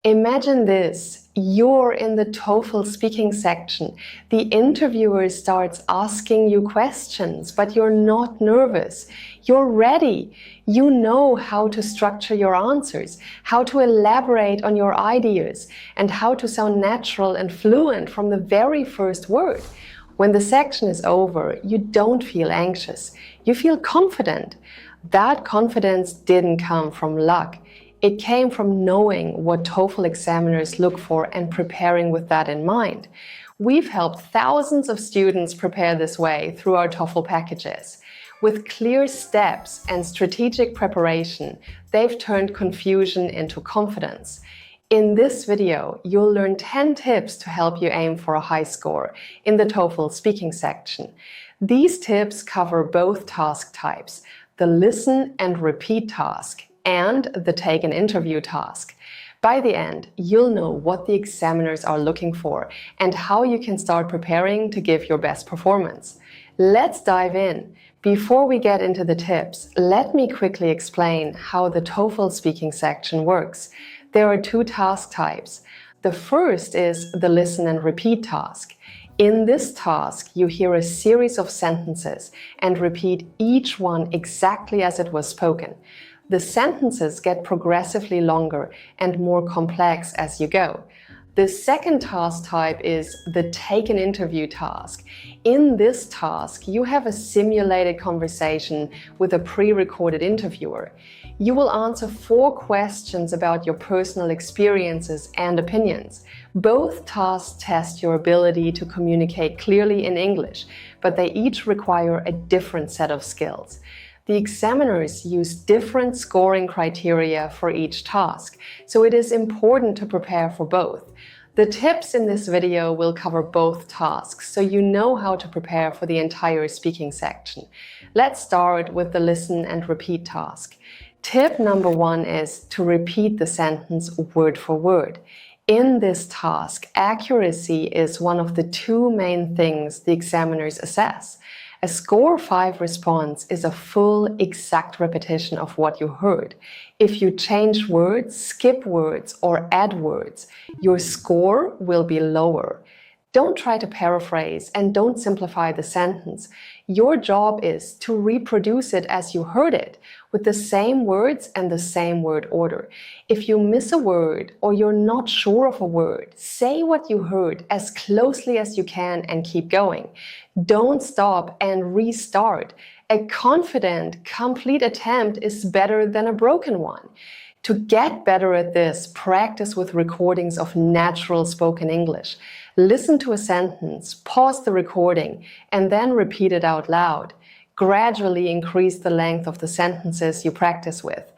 Imagine this, you're in the TOEFL speaking section. The interviewer starts asking you questions, but you're not nervous. You're ready. You know how to structure your answers, how to elaborate on your ideas, and how to sound natural and fluent from the very first word. When the section is over, you don't feel anxious. You feel confident. That confidence didn't come from luck. It came from knowing what TOEFL examiners look for and preparing with that in mind. We've helped thousands of students prepare this way through our TOEFL packages. With clear steps and strategic preparation, they've turned confusion into confidence. In this video, you'll learn 10 tips to help you aim for a high score in the TOEFL speaking section. These tips cover both task types, the listen and repeat task, and the take an interview task. By the end, you'll know what the examiners are looking for and how you can start preparing to give your best performance. Let's dive in. Before we get into the tips, let me quickly explain how the TOEFL speaking section works. There are two task types. The first is the listen and repeat task. In this task, you hear a series of sentences and repeat each one exactly as it was spoken. The sentences get progressively longer and more complex as you go. The second task type is the take an interview task. In this task, you have a simulated conversation with a pre-recorded interviewer. You will answer 4 questions about your personal experiences and opinions. Both tasks test your ability to communicate clearly in English, but they each require a different set of skills. The examiners use different scoring criteria for each task, so it is important to prepare for both. The tips in this video will cover both tasks, so you know how to prepare for the entire speaking section. Let's start with the listen and repeat task. Tip number 1 is to repeat the sentence word for word. In this task, accuracy is one of the 2 main things the examiners assess. A score 5 response is a full, exact repetition of what you heard. If you change words, skip words, or add words, your score will be lower. Don't try to paraphrase and don't simplify the sentence. Your job is to reproduce it as you heard it, with the same words and the same word order. If you miss a word or you're not sure of a word, say what you heard as closely as you can and keep going. Don't stop and restart. A confident, complete attempt is better than a broken one. To get better at this, practice with recordings of natural spoken English. Listen to a sentence, pause the recording, and then repeat it out loud. Gradually increase the length of the sentences you practice with.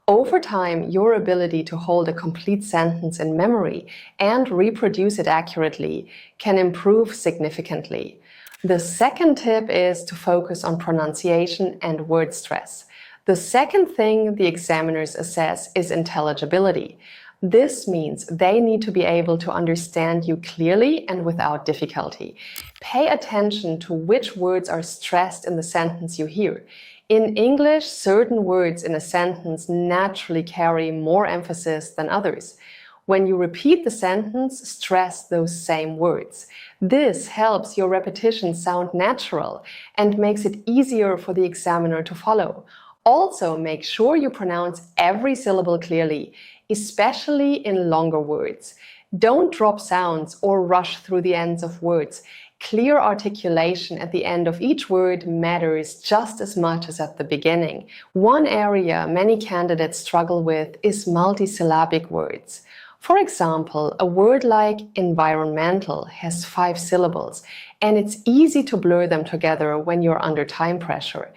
Over time, your ability to hold a complete sentence in memory and reproduce it accurately can improve significantly. The second tip is to focus on pronunciation and word stress. The second thing the examiners assess is intelligibility. This means they need to be able to understand you clearly and without difficulty. Pay attention to which words are stressed in the sentence you hear. In English, certain words in a sentence naturally carry more emphasis than others. When you repeat the sentence, stress those same words. This helps your repetition sound natural and makes it easier for the examiner to follow. Also, make sure you pronounce every syllable clearly, especially in longer words. Don't drop sounds or rush through the ends of words. Clear articulation at the end of each word matters just as much as at the beginning. One area many candidates struggle with is multisyllabic words. For example, a word like environmental has 5 syllables, and it's easy to blur them together when you're under time pressure.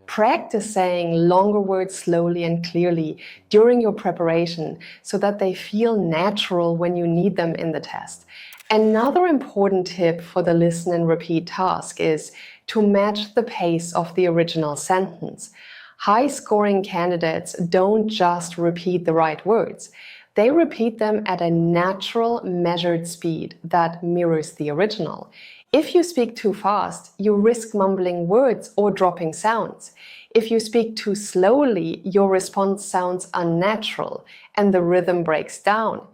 Practice saying longer words slowly and clearly during your preparation so that they feel natural when you need them in the test. Another important tip for the listen and repeat task is to match the pace of the original sentence. High-scoring candidates don't just repeat the right words. They repeat them at a natural, measured speed that mirrors the original. If you speak too fast, you risk mumbling words or dropping sounds. If you speak too slowly, your response sounds unnatural and the rhythm breaks down.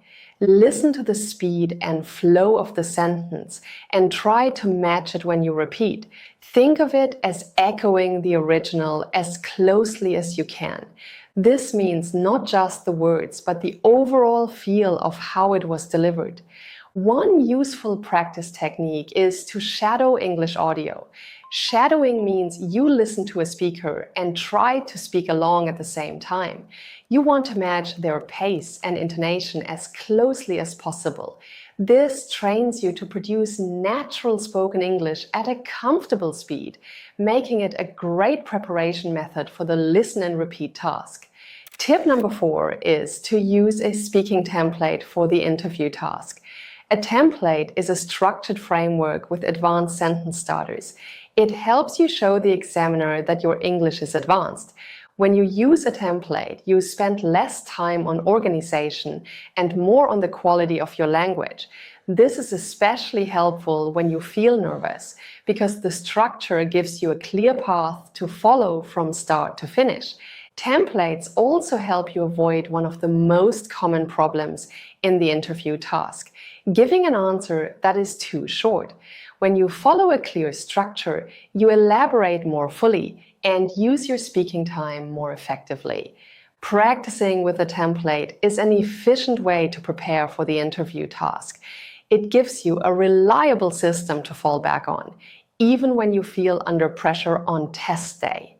Listen to the speed and flow of the sentence and try to match it when you repeat. Think of it as echoing the original as closely as you can. This means not just the words, but the overall feel of how it was delivered. One useful practice technique is to shadow English audio. Shadowing means you listen to a speaker and try to speak along at the same time. You want to match their pace and intonation as closely as possible. This trains you to produce natural spoken English at a comfortable speed, making it a great preparation method for the listen and repeat task. Tip number 4 is to use a speaking template for the interview task. A template is a structured framework with advanced sentence starters. It helps you show the examiner that your English is advanced. When you use a template, you spend less time on organization and more on the quality of your language. This is especially helpful when you feel nervous, because the structure gives you a clear path to follow from start to finish. Templates also help you avoid one of the most common problems in the interview task: giving an answer that is too short. When you follow a clear structure, you elaborate more fully and use your speaking time more effectively. Practicing with a template is an efficient way to prepare for the interview task. It gives you a reliable system to fall back on, even when you feel under pressure on test day.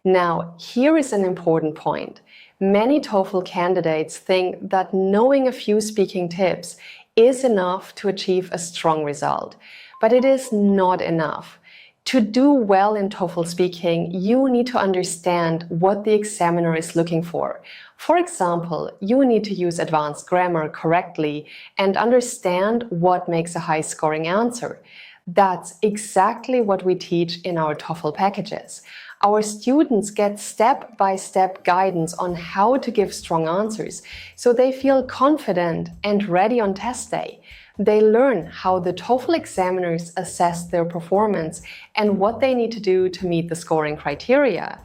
Now, here is an important point. Many TOEFL candidates think that knowing a few speaking tips is enough to achieve a strong result. But it is not enough. To do well in TOEFL speaking, you need to understand what the examiner is looking for. For example, you need to use advanced grammar correctly and understand what makes a high-scoring answer. That's exactly what we teach in our TOEFL packages. Our students get step-by-step guidance on how to give strong answers, so they feel confident and ready on test day. They learn how the TOEFL examiners assess their performance and what they need to do to meet the scoring criteria.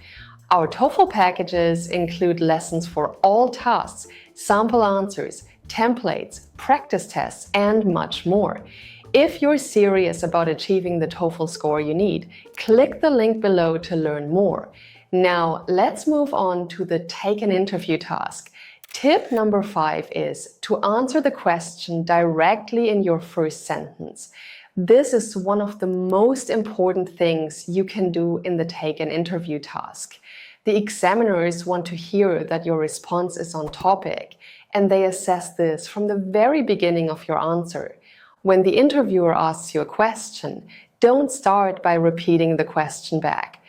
Our TOEFL packages include lessons for all tasks, sample answers, templates, practice tests, and much more. If you're serious about achieving the TOEFL score you need, click the link below to learn more. Now, let's move on to the Take an Interview task. Tip number 5 is to answer the question directly in your first sentence. This is one of the most important things you can do in the Take an Interview task. The examiners want to hear that your response is on topic, and they assess this from the very beginning of your answer. When the interviewer asks you a question, don't start by repeating the question back.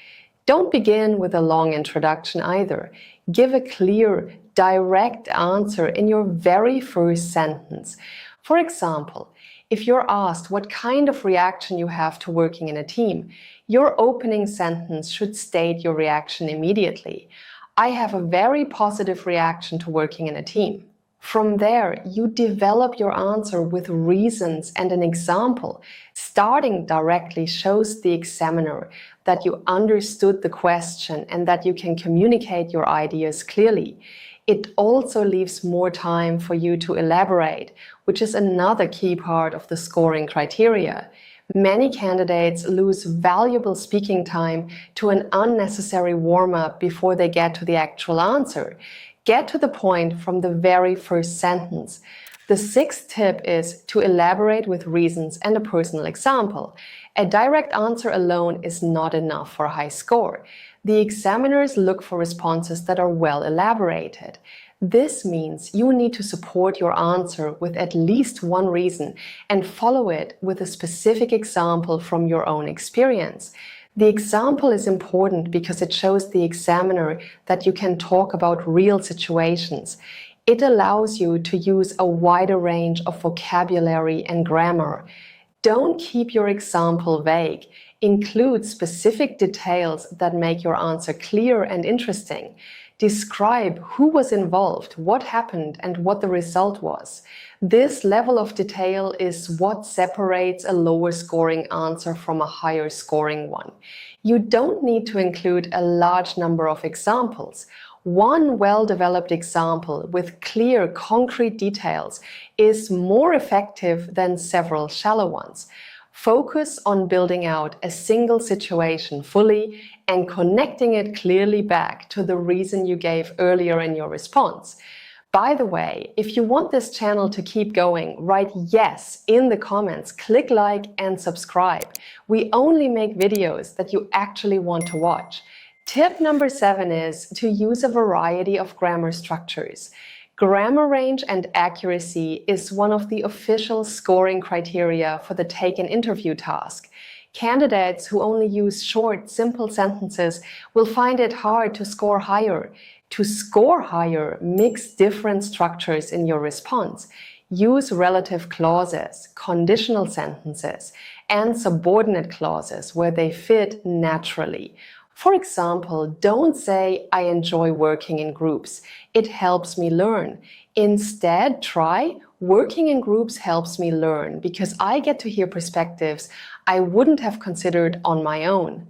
Don't begin with a long introduction either. Give a clear, direct answer in your very first sentence. For example, if you're asked what kind of reaction you have to working in a team, your opening sentence should state your reaction immediately. I have a very positive reaction to working in a team. From there, you develop your answer with reasons and an example. Starting directly shows the examiner that you understood the question and that you can communicate your ideas clearly. It also leaves more time for you to elaborate, which is another key part of the scoring criteria. Many candidates lose valuable speaking time to an unnecessary warm-up before they get to the actual answer. Get to the point from the very first sentence. The 6th tip is to elaborate with reasons and a personal example. A direct answer alone is not enough for a high score. The examiners look for responses that are well elaborated. This means you need to support your answer with at least one reason and follow it with a specific example from your own experience. The example is important because it shows the examiner that you can talk about real situations. It allows you to use a wider range of vocabulary and grammar. Don't keep your example vague. Include specific details that make your answer clear and interesting. Describe who was involved, what happened, and what the result was. This level of detail is what separates a lower scoring answer from a higher scoring one. You don't need to include a large number of examples. One well-developed example with clear, concrete details is more effective than several shallow ones. Focus on building out a single situation fully and connecting it clearly back to the reason you gave earlier in your response. By the way, if you want this channel to keep going, write yes in the comments, click like and subscribe. We only make videos that you actually want to watch. Tip number 7 is to use a variety of grammar structures. Grammar range and accuracy is one of the official scoring criteria for the Take an Interview task. Candidates who only use short, simple sentences will find it hard to score higher. To score higher, mix different structures in your response. Use relative clauses, conditional sentences, and subordinate clauses where they fit naturally. For example, don't say, "I enjoy working in groups. It helps me learn." Instead, try, "Working in groups helps me learn because I get to hear perspectives I wouldn't have considered on my own."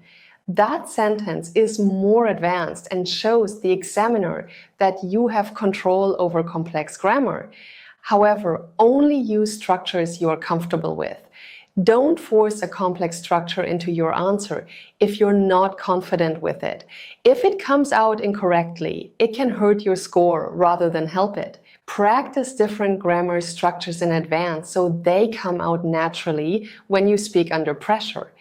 That sentence is more advanced and shows the examiner that you have control over complex grammar. However, only use structures you are comfortable with. Don't force a complex structure into your answer if you're not confident with it. If it comes out incorrectly, it can hurt your score rather than help it. Practice different grammar structures in advance so they come out naturally when you speak under pressure.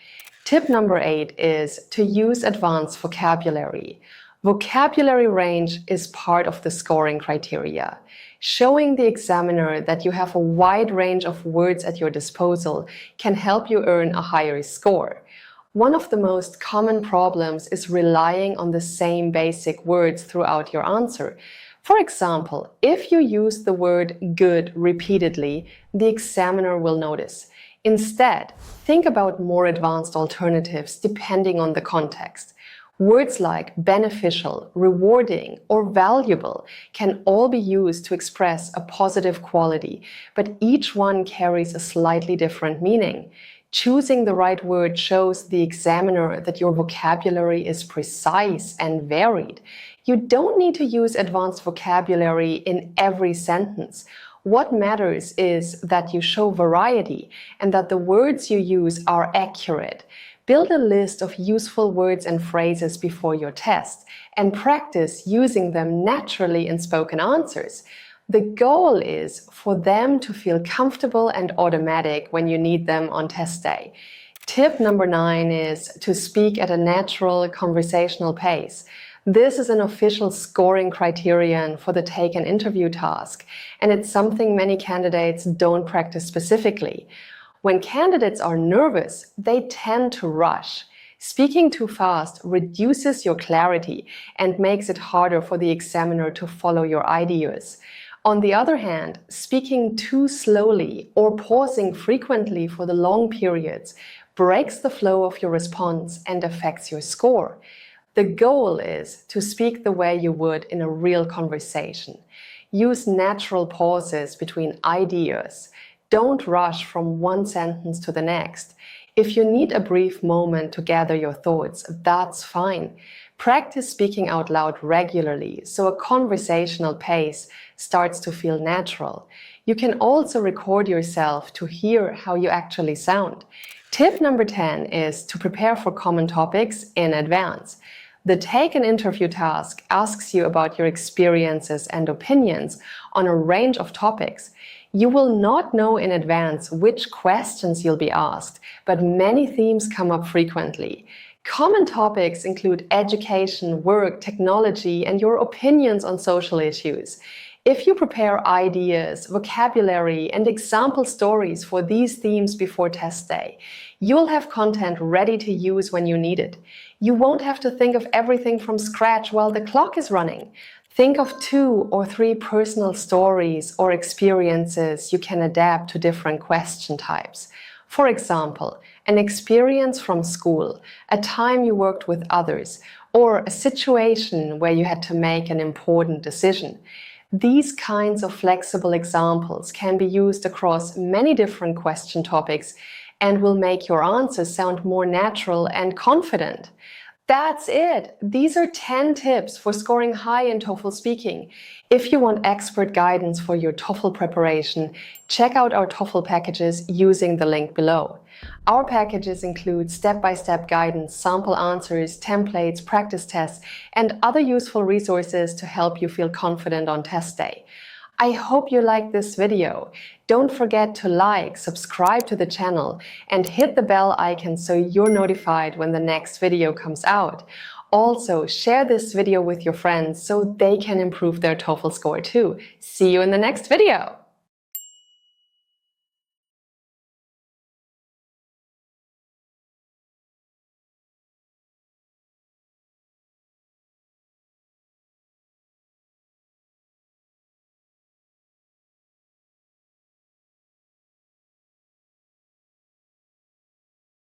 Tip number 8 is to use advanced vocabulary. Vocabulary range is part of the scoring criteria. Showing the examiner that you have a wide range of words at your disposal can help you earn a higher score. One of the most common problems is relying on the same basic words throughout your answer. For example, if you use the word good repeatedly, the examiner will notice. Instead, think about more advanced alternatives depending on the context. Words like beneficial, rewarding, or valuable can all be used to express a positive quality, but each one carries a slightly different meaning. Choosing the right word shows the examiner that your vocabulary is precise and varied. You don't need to use advanced vocabulary in every sentence. What matters is that you show variety and that the words you use are accurate. Build a list of useful words and phrases before your test and practice using them naturally in spoken answers. The goal is for them to feel comfortable and automatic when you need them on test day. Tip number 9 is to speak at a natural conversational pace. This is an official scoring criterion for the Take an Interview task, and it's something many candidates don't practice specifically. When candidates are nervous, they tend to rush. Speaking too fast reduces your clarity and makes it harder for the examiner to follow your ideas. On the other hand, speaking too slowly or pausing frequently for the long periods breaks the flow of your response and affects your score. The goal is to speak the way you would in a real conversation. Use natural pauses between ideas. Don't rush from one sentence to the next. If you need a brief moment to gather your thoughts, that's fine. Practice speaking out loud regularly so a conversational pace starts to feel natural. You can also record yourself to hear how you actually sound. Tip number 10 is to prepare for common topics in advance. The Take an Interview task asks you about your experiences and opinions on a range of topics. You will not know in advance which questions you'll be asked, but many themes come up frequently. Common topics include education, work, technology, and your opinions on social issues. If you prepare ideas, vocabulary, and example stories for these themes before test day, you'll have content ready to use when you need it. You won't have to think of everything from scratch while the clock is running. Think of 2 or 3 personal stories or experiences you can adapt to different question types. For example, an experience from school, a time you worked with others, or a situation where you had to make an important decision. These kinds of flexible examples can be used across many different question topics and will make your answers sound more natural and confident. That's it. These are 10 tips for scoring high in TOEFL speaking. If you want expert guidance for your TOEFL preparation, check out our TOEFL packages using the link below. Our packages include step-by-step guidance, sample answers, templates, practice tests, and other useful resources to help you feel confident on test day. I hope you liked this video. Don't forget to like, subscribe to the channel, and hit the bell icon so you're notified when the next video comes out. Also, share this video with your friends so they can improve their TOEFL score too. See you in the next video!